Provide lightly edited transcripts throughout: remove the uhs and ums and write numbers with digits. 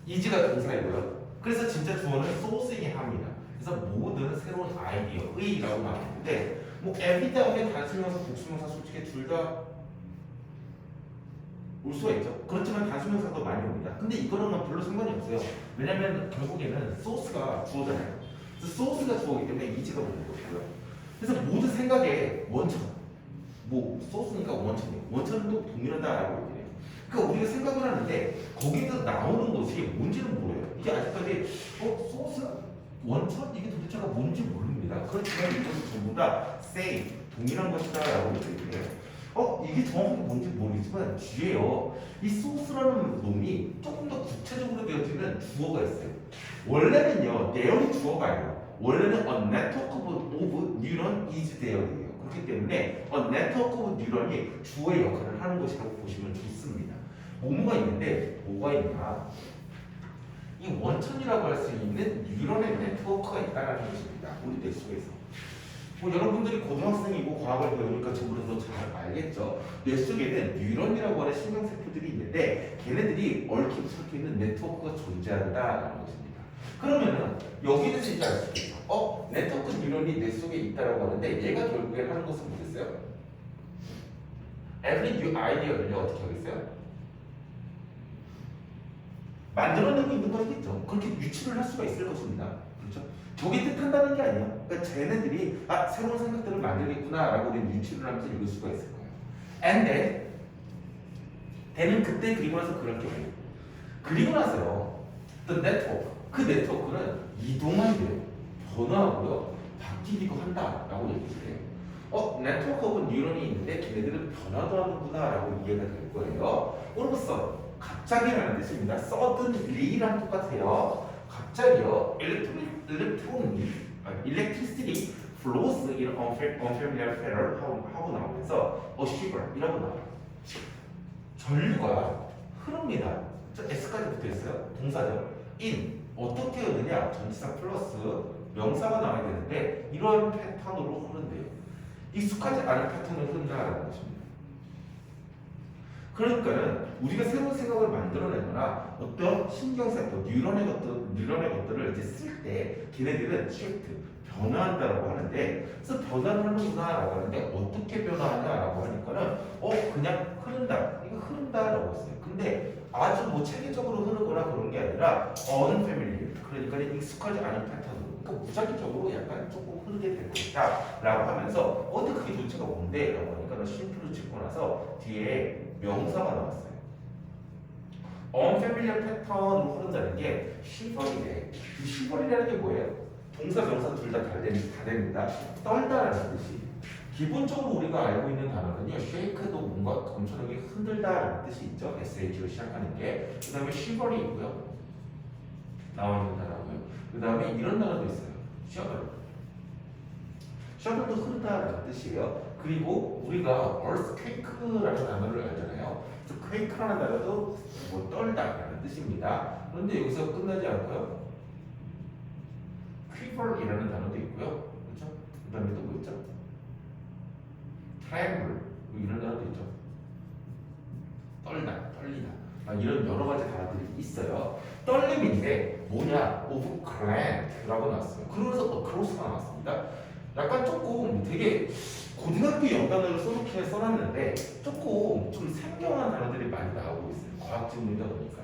이지가 동사이고요. 그래서 진짜 주어는 source이긴 합니다. 그래서 모든 새로운 아이디어의라고 나왔는데 뭐 every 다음에 단수명사, 복수명사 솔직히 둘 다 올 수가 있죠. 그렇지만 단수명사도 많이 옵니다. 근데 이거랑은 별로 상관이 없어요. 왜냐면 결국에는 source가 주어잖아요. 그래서 source가 주어이기 때문에 이지가 오는 거고요. 그래서 모든 생각의 원천, 뭐 source니까 원천이에요. 원천은 또 동일하다라고 얘기해요. 그러니까 우리가 생각을 하는데 거기서 나오는 것이 뭔지는 몰라요. 이게 아직까지 source, 원천 이게 도대체가 뭔지 모릅니다. 그렇지만 이것은 전부 다 same, 동일한 것이다라고 얘기해요. 이게 정확하게 뭔지 모르겠지만 뒤에요. 이 소스라는 놈이 조금 더 구체적으로 되어지는 주어가 있어요. 원래는요, 내용이 주어가 아니에요. 원래는 a network of neuron is there예요. 그렇기 때문에 a network of neuron이 주어의 역할을 하는 것이라고 보시면 좋습니다. 뭐가 있는데 뭐가 있냐? 이 원천이라고 할 수 있는 뉴런의 네트워크가 있다는 것입니다. 우리 뇌 속에서. 뭐 여러분들이 고등학생이고 과학을 배우니까 저보다 더 잘 알겠죠. 뇌 속에는 뉴런이라고 하는 신경세포들이 있는데 걔네들이 얽힌 섞여 있는 네트워크가 존재한다라는 것입니다. 그러면은 여기는 진짜 알 수 있겠죠. 네트워크 뉴런이 뇌 속에 있다라고 하는데 얘가 결국에 하는 것은 뭐겠어요? Every new idea를요 어떻게 하겠어요? 만들어내고 있는 거겠죠. 그렇게 유출을 할 수가 있을 것입니다. 그렇죠? 저게 뜻한다는 게 아니에요. 그러니까 쟤네들이 새로운 생각들을 만들겠구나라고 된 유출을 하면서 읽을 수가 있을 거예요. And then 걔는 그때 그리고 나서 그렇게 해요. 그리고 나서요. The network, 그 네트워크는 이동한대요. 변화하고요. 바뀌기도 한다라고 얘기를 해요. 네트워크 오브 뉴런이 있는데 걔네들은 변화도 하는구나라고 이해가 될 거예요. 오로서 갑자기라는 뜻입니다. suddenly랑 똑같아요. 갑자기요. electricity flows in unfamiliar pattern 하고 나오면서 a shiver 이라고 나와요. 전류가 흐릅니다. S까지 붙어 있어요. 동사죠. in 어떻게 흐르냐? 전치사 플러스 명사가 나와야 되는데 이런 패턴으로 흐른대요. 익숙하지 않은 패턴으로 흐른다라는 것입니다. 그러니까는 우리가 새로운 생각을 만들어내거나 어떤 신경세포, 뉴런의 것들을 이제 쓸 때 걔네들은 shift, 변화한다라고 하는데 그래서 변화를 하는구나라고 하는데 어떻게 변화하냐라고 하니까는 그냥 흐른다, 이거 흐른다라고 했어요. 근데 아주 뭐 체계적으로 흐르거나 그런 게 아니라 unfamiliar, 그러니까 익숙하지 않은 패턴으로, 그러니까 무작위적으로 약간 조금 흐르게 될 것이다라고 하면서 근데 그게 도대체가 뭔데? 라고 하니까 쉼표를 짓고 나서 뒤에 명사가 나왔어요. unfamiliar 패턴으로 흐른다는 게 shiver이래. 이 shiver이라는 게 뭐예요? 동사, 명사 둘 다 됩니다. 떨다라는 뜻이. 기본적으로 우리가 알고 있는 단어는요, shake도 뭔가 엄청나게 흔들다라는 뜻이 있죠. sh로 시작하는 게. 그 다음에 shiver이 있고요. 나와 있는 단어고요. 그 다음에 이런 단어도 있어요. shovel. shovel도 흐르다라는 뜻이에요. 그리고 우리가 earthquake라는 단어를 알잖아요. 그래서 quake라는 단어도 뭐 떨다라는 뜻입니다. 그런데 여기서 끝나지 않고요. quiver이라는 단어도 있고요. 그렇죠? 그 다음에 또 뭐 있죠? tremble 이런 단어도 있죠. 떨다, 떨리다. 이런 여러 가지 단어들이 있어요. 떨림인데 뭐냐? of grand라고 나왔어요. 그러면서 across가 나왔습니다. 약간 조금 되게 고등학교 영단어를 써놨는데 조금 좀 생경한 단어들이 많이 나오고 있어요. 과학 지문이다 보니까.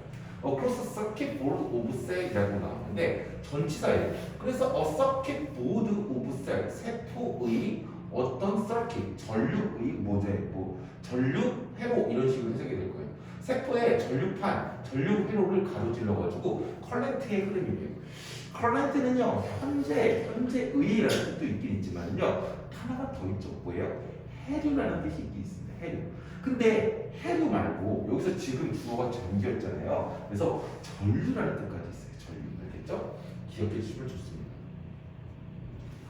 across circuit board of cell이라고 나오는데 전치사예요. 그래서 a circuit board of cell, 세포의 어떤 circuit, 전류의 전류 회로 이런 식으로 해석이 될 거예요. 세포의 전류판, 전류 회로를 가로질러가지고 커런트의 흐름이에요. 커런트는요, 현재의라는 뜻도 있긴 있지만요, 하나가 더 있죠. 뭐예요? 해류라는 뜻이 있긴 있습니다. 해류. 근데 해류 말고 여기서 지금 주어가 전기였잖아요. 그래서 전류라는 뜻까지 있어요. 전류. 알겠죠? 기억해 주시면 좋습니다.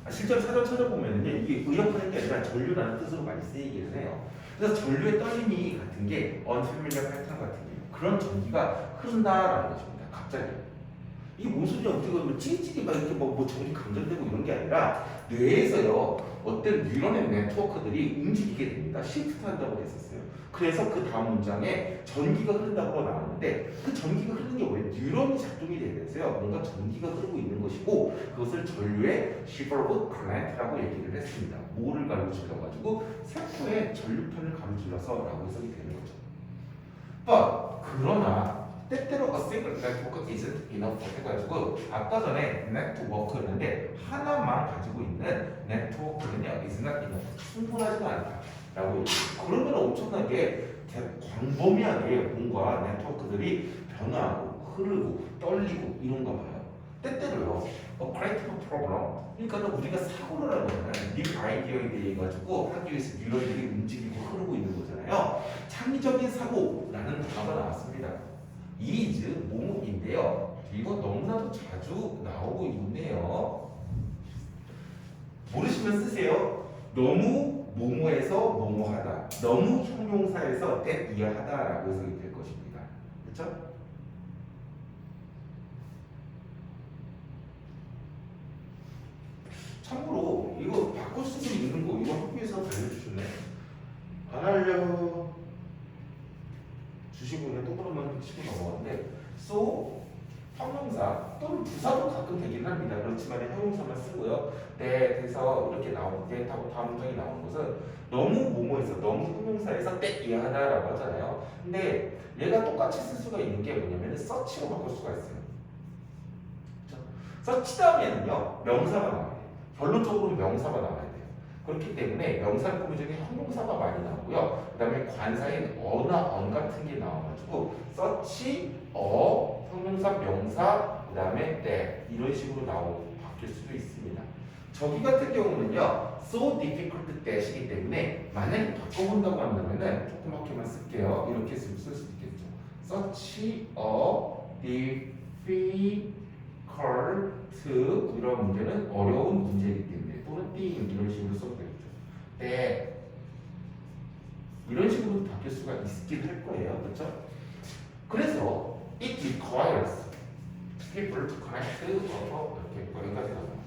실제로 사전 찾아보면요, 이게 의역하는 게 아니라 전류라는 뜻으로 많이 쓰이기는 해요. 그래서 전류의 떨림이 같은 게 unfamiliar pattern 같은 게 그런 전기가 흐른다라는 것입니다. 갑자기. 이게 뭔 소리야? 우리가 뭐 찌릿찌릿 막 이렇게 뭐 전기 감전되고 이런 게 아니라 뇌에서요 어떤 뉴런의 네트워크들이 움직이게 됩니다. 시프트 한다고 했었어요. 그래서 그 다음 문장에 전기가 흐른다고 나오는데 그 전기가 흐르는 게 왜 뉴런이 작동이 되면서요. 뭔가 전기가 흐르고 있는 것이고 그것을 전류의 시버브 클랜트라고 얘기를 했습니다. 뭐를 가로질러가지고 세포의 전류판을 가로질러서라고 해석이 되는 거죠. But 그러나 때때로 a single network isn't enough 해가지고 아까 전에 네트워크였는데 하나만 가지고 있는 네트워크는요 is not enough 충분하지가 않다라고 얘기해요. 그러면 엄청나게 광범위하게 뭔가 네트워크들이 변화하고 흐르고 떨리고 이런가 봐요. 때때로요 a creative problem 그러니까 우리가 사고를 하면은 new 아이디어에 대해 가지고 하기 위해서 뉴런들이 움직이고 흐르고 있는 거잖아요. 창의적인 사고라는 단어가 나왔습니다. is 뭐뭐인데요. 이거 너무나도 자주 나오고 있네요. 모르시면 쓰세요. 너무 뭐뭐에서 뭐뭐하다. 너무 형용사에서 that 이하하다라고 해석이 될 것입니다. 그렇죠? 참고로 이거 바꿔 쓰고 있는 거 이거 학교에서 알려주셨네. 안 알려 주시고 그냥 똑바로만 치고 넘어갔는데 so 형용사 또는 부사도 가끔 되긴 합니다. 그렇지만 형용사만 쓰고요. 네, 돼서 이렇게 나온 때 다음 문장이 나오는 것은 너무 뭐뭐에서 너무 형용사에서 때 이해하다라고 하잖아요. 근데 얘가 똑같이 쓸 수가 있는 게 뭐냐면 서치로 바꿀 수가 있어요. 그렇죠? 서치 다음에는요 명사가 나와요. 결론적으로 명사가 나와야 돼요. 그렇기 때문에 명사 구문 중에 형용사가 많이 나오고요. 그 다음에 관사인 어나 언 같은 게 나와가지고 서치, 형용사, 명사, 그 다음에 때 이런 식으로 바뀔 수도 있습니다. 저기 같은 경우는요 so difficult that이기 때문에 만약에 바꿔본다고 한다면은 조그맣게만 쓸게요. 이렇게 쓸 수도 있겠죠. such a difficult 이런 문제는 어려운 문제이기 때문에 또는 thing 이런 식으로 써도 되겠죠. 네. 이런 식으로 바뀔 수가 있긴 할 거예요. 그렇죠? 그래서 it requires people to connect 이렇게 여기까지 나와요.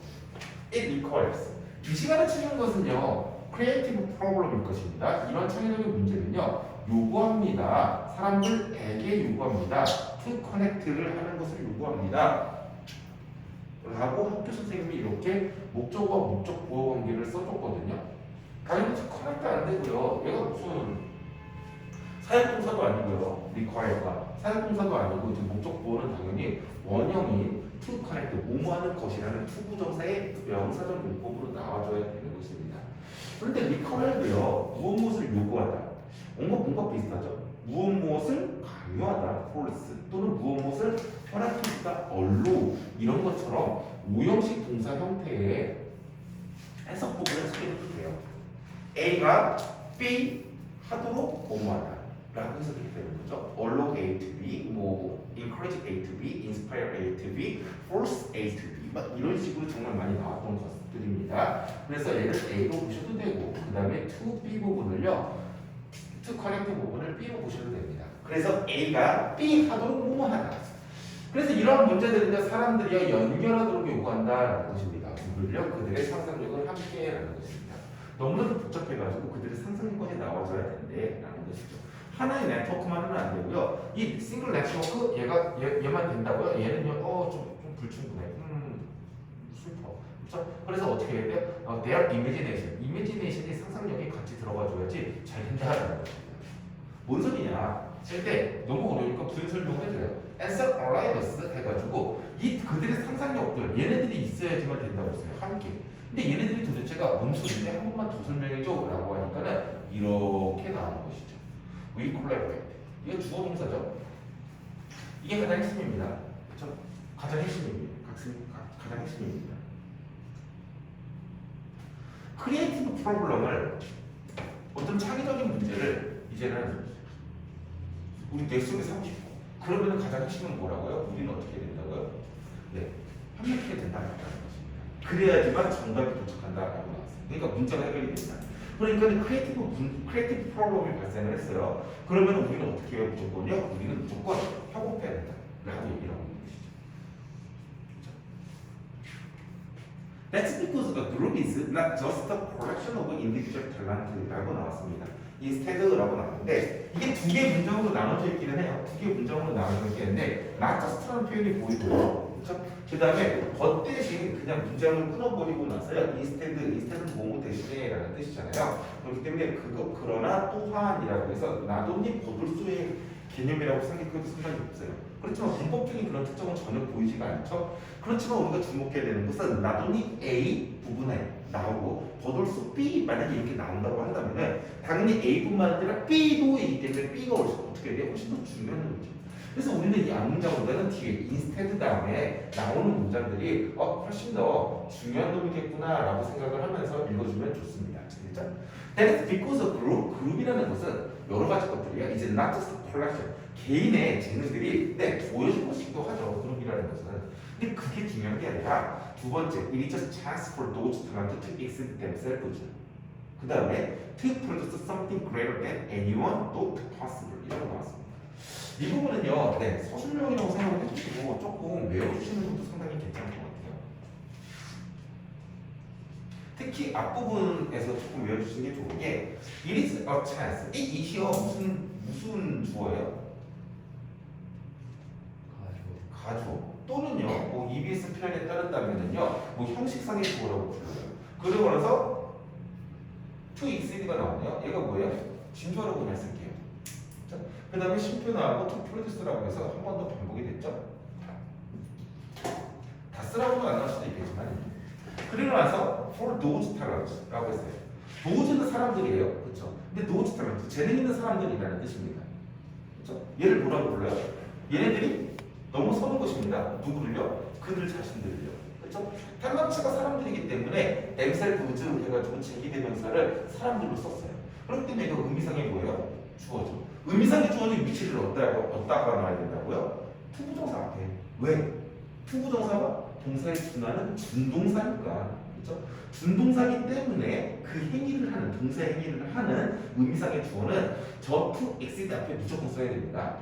It requires 이 시간에 치는 것은요 creative problem일 것입니다. 이런 창의적인 문제는요 요구합니다. 사람들에게 요구합니다. to connect를 하는 것을 요구합니다. 라고 학교 선생님이 이렇게 목적어와 목적 보호 관계를 써줬거든요. 당연히 커넥트 안 되고요. 얘가 무슨 사역동사도 아니고요. require가 사역동사도 아니고 이제 목적 보호는 당연히 원형인 to connect 뭐뭐하는 것이라는 투부정사의 명사적 문법으로 나와줘야 되는 것입니다. 그런데 require도요 무엇을 요구하다. 뭔가 비슷하죠. 무엇을 강요하다, force 또는 무엇을 허락해주다, allow 이런 것처럼 오형식 동사 형태의 해석 부분을 쓰게 돼요. A가 B 하도록 뭐뭐하다 라고 해석이 되는 거죠. allow A to B, encourage A to B, inspire A to B, force A to B 막 이런 식으로 정말 많이 나왔던 것들입니다. 그래서 얘를 A로 보셔도 되고 그 다음에 to B 부분을요 to connect 부분을 B로 보셔도 됩니다. 그래서 A가 B 하도록 뭐뭐하다. 그래서 이런 문제들은요 사람들이 연결하도록 요구한다라는 것입니다. 누굴요? 그들의 상상력을 함께라는 것입니다. 너무나도 복잡해가지고 그들의 상상력까지 나와줘야 된대라는 것이죠. 하나의 네트워크만은 안 되고요. 이 싱글 네트워크 얘만 된다고요? 얘는요 좀 불충분해. 슬퍼. 그렇죠? 그래서 어떻게 해야 돼요? their imagination이 상상력이 같이 들어가줘야지 잘 된다라는 것입니다. 뭔 소리냐? 근데 너무 어려우니까 부연 설명해줘요. answer aliveness 해가지고 그들의 상상력들 얘네들이 있어야지만 된다고 했어요. 함께. 근데 얘네들이 도대체가 뭔 소리인데 한 번만 더 설명해줘 라고 하니까는 이렇게 나오는 것이죠. We collaborate. 이게 주어 동사죠. 이게 가장 핵심입니다. 그렇죠? 가장 핵심입니다. 가장 핵심입니다. 크리에이티브 프로블럼을 어떤 창의적인 문제를 이제는 우리 뇌 속에 사고 싶고 그러면 가장 핵심은 뭐라고요? 우리는 어떻게 된다고요? 네, 협력해야 된다는 것입니다. 그래야지만 정답이 도착한다라고 나왔어요. 그러니까 문제가 해결이 된다. 그러니까 크리에이티브 프로블럼이 발생을 했어요. 그러면 우리는 어떻게 해요? 무조건요? 우리는 무조건 협업해야 된다라고 얘기를 하고 있는 것이죠. That's because a group is not just a collection of individual talent라고 나왔습니다. instead라고 나오는데 이게 두 개의 문장으로 나눠져 있기는 해요. 두 개의 문장으로 나눠져 있겠는데 not just라는 표현이 보이고요. 그렇죠? 그 다음에 대신 그냥 문장을 끊어버리고 나서요. instead는 뭐뭐 대신에 라는 뜻이잖아요. 그렇기 때문에 그러나 또한이라고 해서 나도니 보돌수의 개념이라고 생각해도 상관이 없어요. 그렇지만 문법적인 그런 특성은 전혀 보이지가 않죠. 그렇지만 우리가 주목해야 되는 것은 나도니 A 부분에 나오고 버돌수 B 만약에 이렇게 나온다고 한다면은 당연히 A뿐만 아니라 B도이기 때문에 B가 어떻게 돼요? 훨씬 더 중요한 거죠. 그래서 우리는 이 앞문장보다는 뒤에 instead 다음에 나오는 문장들이 훨씬 더 중요한 놈이겠구나라고 생각을 하면서 읽어주면 좋습니다. 그렇죠? That is because a 그룹이라는 것은 여러 가지 것들이야. 이제 not just collection. 개인의 재능들이 보여줄 것이기도 하죠. 그룹이라는 것은. 근데 그게 중요한 게 아니라 두 번째, it is just chance for those who want to exceed themselves. 그 다음에 to produce something greater than anyone thought possible 이라고 나왔습니다. 이 부분은요, 서술형이라고 생각을 해주시고 조금 외워주시는 것도 상당히 괜찮을 것 같아요. 특히 앞부분에서 조금 외워주시는 게 좋은 게 it is a chance. 이 it이요 무슨 주어예요? 가주. 또는요, 뭐 EBS 표현에 따른다면은요, 뭐 형식상의 주어라고 불러요. 그러고 나서 to exceed가 나오네요. 얘가 뭐예요? 진주어라고 그냥 쓸게요. 그 다음에 쉼표 나오고 to produce라고 해서 한 번 더 반복이 됐죠. 다 쓰라고는 안 나올 수도 있겠지만 그리고 나서 for those talents라고 했어요. those는 사람들이에요. 그렇죠? 근데 those talents, 재능 있는 사람들이라는 뜻입니다. 그렇죠? 얘를 뭐라고 불러요? 얘네들이 너무 서는 것입니다. 누구를요? 그들 자신들을요. 그렇죠? 탤런트가 사람들이기 때문에 themselves 해가지고 제기대명사를 사람들로 썼어요. 그렇기 때문에 이거 의미상이 뭐예요? 주어죠. 의미상의 주어는 위치를 얻다가 나와야 된다고요? 투부정사 앞에. 왜? 투부정사가 동사에 준하는 준동사니까. 그렇죠? 준동사기 때문에 그 행위를 하는, 동사 행위를 하는 의미상의 주어는 저 to exceed 앞에 무조건 써야 됩니다.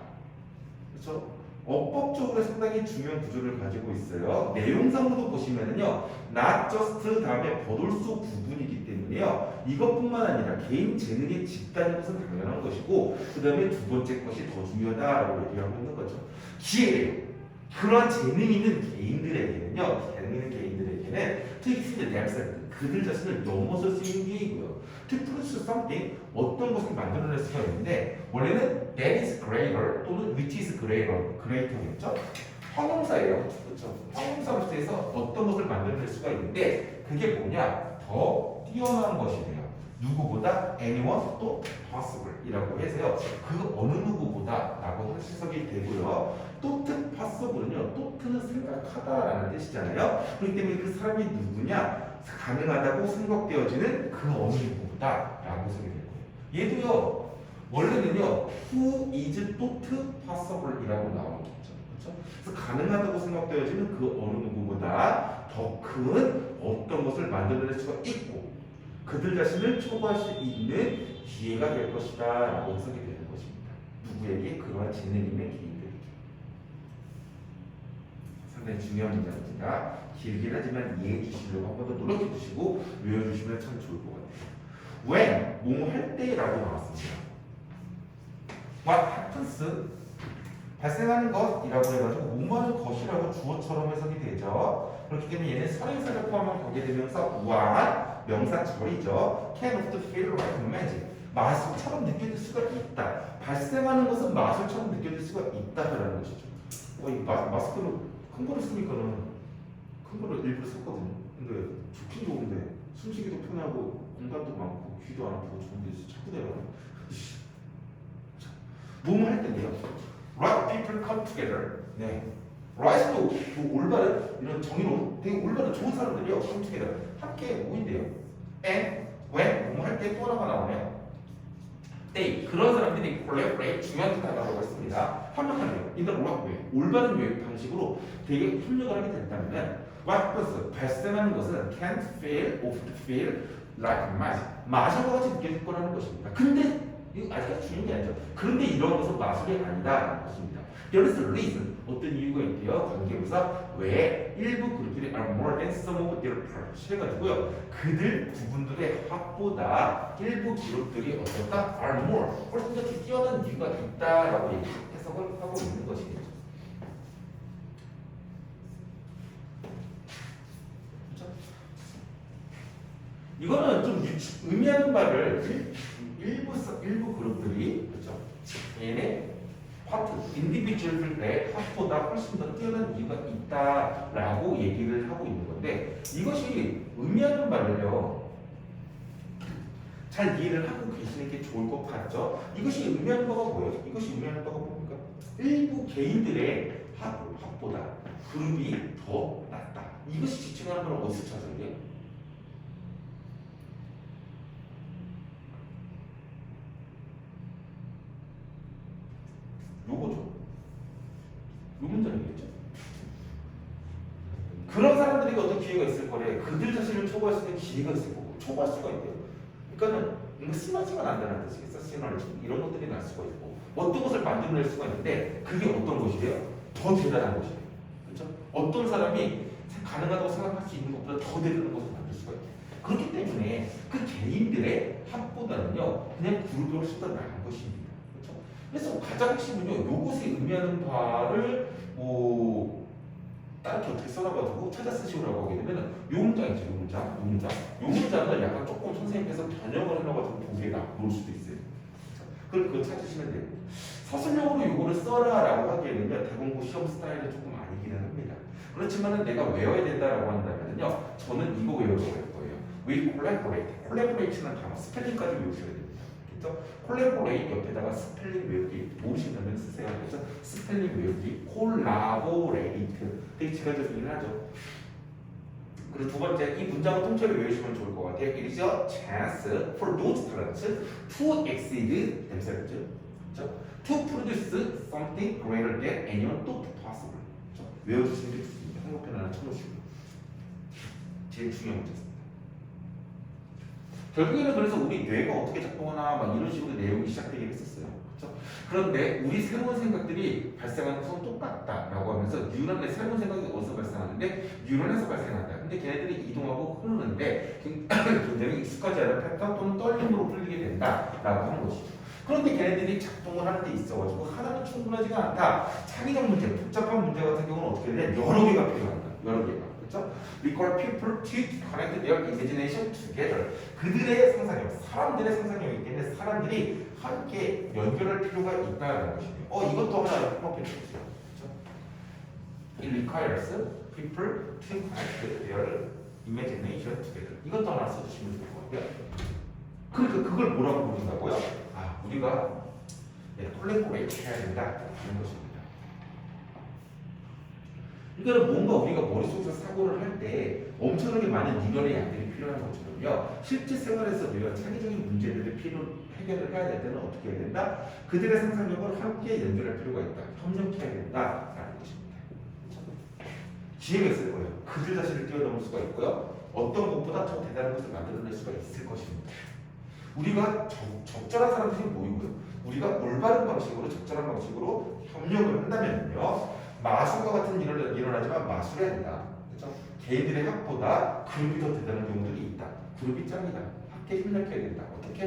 그렇죠? 어법적으로 상당히 중요한 구조를 가지고 있어요. 내용상으로도 보시면은요, not just 다음에 버돌수 부분이기 때문에요. 이것뿐만 아니라 개인 재능의 집단인 것은 당연한 것이고, 그 다음에 두 번째 것이 더 중요하다라고 얘기하고 있는 거죠. 기회예요. 그러한 재능 있는 개인들에게는요, 재능 있는 개인들에게는 to exceed themselves, 그들 자신을 넘어설 수 있는 기회이고요. to produce something, 어떤 것을 만들어낼 수가 있는데 원래는 that is greater 또는 which is greater겠죠? 형용사예요. 그렇죠? 형용사로서 어떤 것을 만들어낼 수가 있는데 그게 뭐냐? 더 뛰어난 것이래요. 누구보다 anyone 또 possible 이라고 해서요. 그 어느 누구보다 라고 해석이 되고요. 또 possible은요. 또트는 생각하다라는 뜻이잖아요. 그렇기 때문에 그 사람이 누구냐? 가능하다고 생각되어지는 그 어느 누구보다 라고 해석이 될 거예요. 얘도요. 원래는요. who is not possible 이라고 나오겠죠. 그렇죠? 그래서 가능하다고 생각되어지는 그 어느 누구보다 더 큰 어떤 것을 만들어낼 수가 있고 그들 자신을 초과할 수 있는 기회가 될 것이다 라고 해석이 되는 것입니다. 누구에게? 그러한 재능 있는 개인들에게. 상당히 중요한 문장입니다. 길긴 하지만 이해해 주시려고 한 번 더 노력해 주시고 외워주시면 참 좋을 것 같아요. when, 뭐뭐 할 때라고 나왔습니다. what happens, 발생하는 것이라고 해가지고 뭐뭐하는 것이라고 주어처럼 해석이 되죠. 그렇기 때문에 얘는 선행사를 포함한 관계대명사 what, 명사절이죠. can often feel like magic. 마술처럼 느껴질 수가 있다. 발생하는 것은 마술처럼 느껴질 수가 있다라는 것이죠. 이 마스크를 큰 거를 쓰니까는 큰 거를 일부러 썼거든요. 근데 좋긴 좋은데 숨쉬기도 편하고 공간도 많고 귀도 안 아프고 좋은데 자꾸 내려가요. 뭐뭐 할 때는요. Right people come together. 네. right도 올바른 이런 정의로운 되게 올바른 좋은 사람들이요. come together. 함께 모인대요. and when 뭐뭐 할 때 또 하나가 나오네요. they 그런 사람들이 collaborate 중요한 단어라고 했습니다. 협력하네요. in the right way 올바른 방식으로 되게 협력을 하게 된다면 what happens 발생하는 것은 can't fail, often feel like magic 마술과 같이 느껴질 거라는 것입니다. 근데 이거 아직까지 중요한 게 아니죠. 그런데 이런 것은 마술이 아니다라는 것입니다. There is a reason. 어떤 이유가 있대요. 관계부사 왜 일부 그룹들이 are more than some of their parts 해가지고요. 그들 부분들의 합보다 일부 그룹들이 어떻다? are more. 훨씬 더 뛰어난 이유가 있다라고 해석을 하고 있는 것이겠죠. 그렇죠? 이거는 좀 의미하는 바를 일부 그룹들이 그렇죠. 얘네 파트, 인디비주얼들의 파트보다 훨씬 더 뛰어난 이유가 있다라고 얘기를 하고 있는 건데 이것이 의미하는 바를요 잘 이해를 하고 계시는 게 좋을 것 같죠? 이것이 의미하는 바가 뭐예요? 이것이 의미하는 바가 뭡니까? 일부 개인들의 합보다 그룹이 더 낫다. 이것이 지칭하는 건 어디서 찾아야 돼요? 요거죠. 요 문장이겠죠. 그런 사람들에게 어떤 기회가 있을 거래. 그들 자신을 초과할 수 있는 기회가 있을 거고 초과할 수가 있대요. 그러니까는 시너지가 난다는 뜻이겠어. 시너지 이런 것들이 날 수가 있고 어떤 것을 만들어낼 수가 있는데 그게 어떤 것이래요? 더 대단한 것이래요. 그렇죠? 어떤 사람이 가능하다고 생각할 수 있는 것보다 더 대단한 것을 만들 수가 있대요. 그렇기 때문에 그 개인들의 합보다는요 그냥 그룹이 훨씬 더 나은 것입니다. 그래서 가장 핵심은요, 요것이 의미하는 바를 따르게 어떻게 써놔가지고 찾아 쓰시라고 하게 되면 요 문장이죠, 요 문장을 약간 조금 선생님께서 번역을 해놔가지고 보기에 놓을 수도 있어요. 그럼 그거 찾으시면 되고 서술형으로 요거를 써라라고 하기에는요, 대공고 시험 스타일은 조금 아니기는 합니다. 그렇지만은 내가 외워야 된다라고 한다면요, 저는 이거 외우라고 할 거예요. We collaborate. collaborate는 단어 스펠링까지 외우셔야 됩니다. 콜라보레이트 옆에다가 스펠링 외우기 모르신다면 쓰세요. 그래서 스펠링 외우기 콜라보레이트 되게 직관적이긴 하죠. 그리고 두 번째 이 문장을 통째로 외우시면 좋을 것 같아요. It is a chance for those talents to exceed themselves. 그렇죠? To produce something greater than anyone thought possible. 그렇죠? 외워주시는 게 좋습니다. 한국편 하나 쳐놓으시고 제일 중요한 문제입니다. 결국에는 그래서 우리 뇌가 어떻게 작동하나 막 이런 식으로 내용이 시작되긴 했었어요. 그렇죠? 그런데 우리 새로운 생각들이 발생하는 것은 똑같다라고 하면서 뉴런의 새로운 생각이 어디서 발생하는데 뉴런에서 발생한다. 근데 걔네들이 이동하고 흐르는데 굉장히 익숙하지 않은 패턴 또는 떨림으로 풀리게 된다라고 하는 것이죠. 그런데 걔네들이 작동을 하는 데 있어가지고 하나는 충분하지가 않다. 창의적 문제, 복잡한 문제 같은 경우는 어떻게 되냐? 여러 개가 필요하다. 여러 개가. 그렇죠? Require people to connect their imagination together. 그들의 상상력, 사람들의 상상력이기 때문에 사람들이 함께 연결할 필요가 있다는 것입니다. 이것도 하나 한번 펴주세요. 그렇죠? It requires people to connect their imagination together. 이것도 하나 써주시면 좋을 것 같아요. 그러니까 그걸 뭐라고 부른다고요? 우리가 콜라보레이트 해야 된다는 것입니다. 그러니까 뭔가 우리가 머릿속에서 사고를 할 때 엄청나게 많은 이론의 양들이 필요한 것처럼요. 실제 생활에서도요. 창의적인 문제들을 해결을 해야 될 때는 어떻게 해야 된다? 그들의 상상력을 함께 연결할 필요가 있다. 협력해야 된다라는 것입니다. 기회가 있을 거예요. 그들 자신을 뛰어넘을 수가 있고요. 어떤 것보다 더 대단한 것을 만들어낼 수가 있을 것입니다. 우리가 적절한 사람들이 모이고요. 우리가 올바른 방식으로 적절한 방식으로 협력을 한다면요. 마술과 같은 일은 일어나지만 마술이 아니라 그렇죠? 개인들의 합보다 그룹이 더 대단한 경우들이 있다. 그룹이 짱이다. 함께 협력해야 된다. 어떻게?